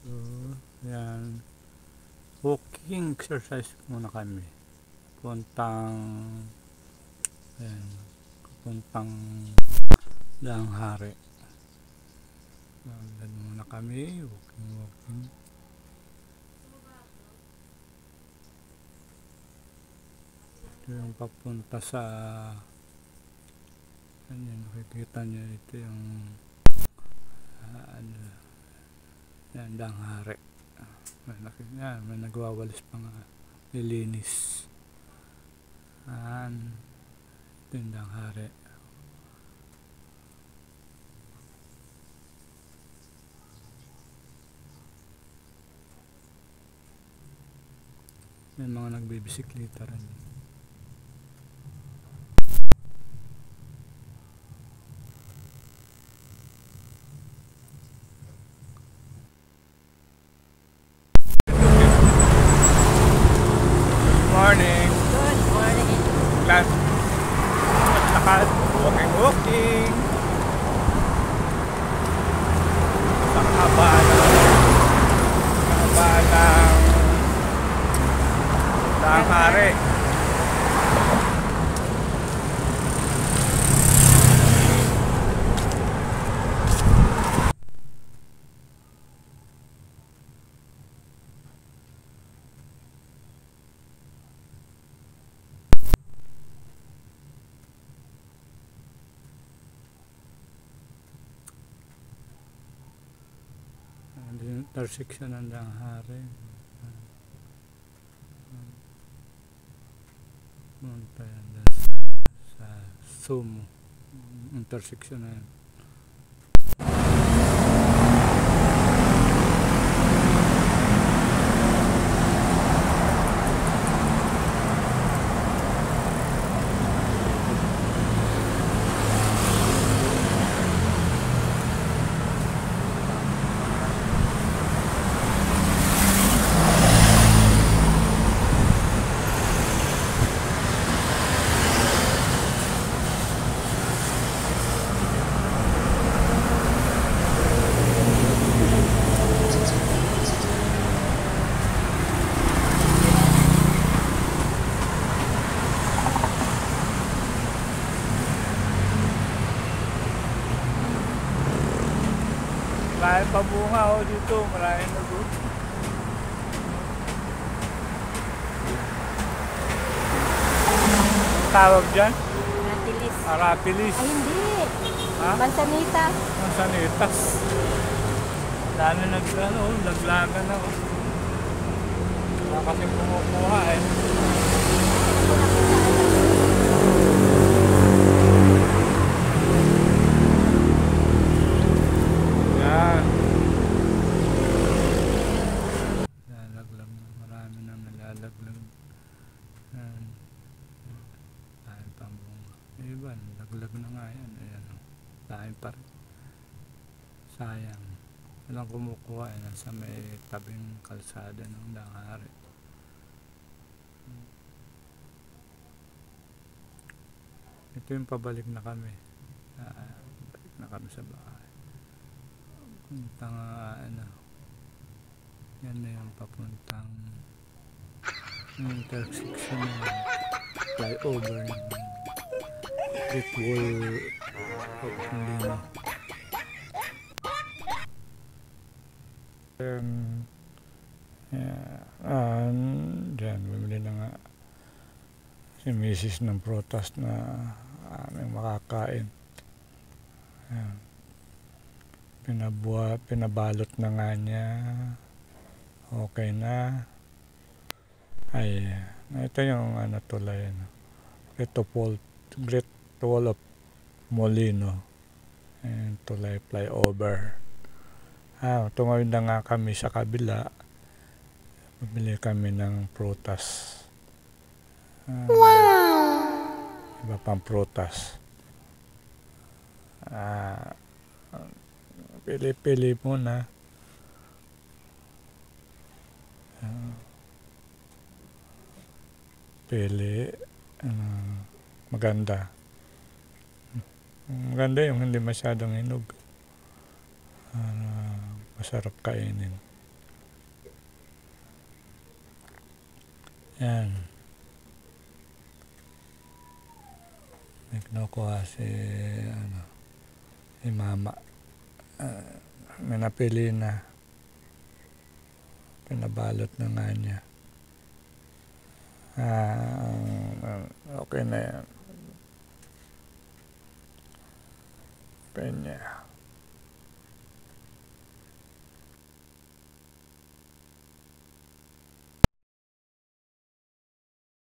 So, yan. Walking exercise muna kami. Puntang, yan, puntang Langhari. Yan muna kami, walking. Ito yung papunta sa, yan, nakikita nyo, ito yung, yan, Langhari. May nagwawalis pa nga, nilinis. Yan, ito yung Langhari. May mga nagbibisikleta rin. Morning. Good morning. Class. Lakad. Walking. Sa haba ng Langhari. Intersection ng Langhari. Punta yan sa Sumo. Intersection na yan. Maraming pabunga dito, maraming nagot. Tawag dyan? Ratilis. Arapilis. Ay, hindi. Ha? Mansanita. Mansanitas. Dami naglagan na. Wala kasi kumukuha eh. Yan. Lalaglag na. Marami nang nalalaglag. Yan. Dahil pambunga. Iba, nalaglag na nga yan. Ayan. Dahil pa rin. Sayang. Walang kumukuha eh. Nasa may tabing kalsada ng Langhari. Ito yung pabalik na kami. Balik na kami sa bahay. Puntang yan na yung papuntang intersection ng flyover ng Great Wall of Lima. Diyan bumili na nga si Mrs. ng prutas na aming makakain. Ayan. Pinabalot na nga niya. Okay na. Ay, ito yung tulay. Great Wall of Molino. Ayan, tulay flyover. Tumawid na nga kami sa kabila. Bumili kami ng prutas. Wow! Iba pang prutas. Pili-pili muna. Pili. Maganda. Maganda yung hindi masyadong hinog. Masarap kainin. Yan. May kinukuha si mama. May napili na. Pinabalot na nga niya. Okay na yan. Penya.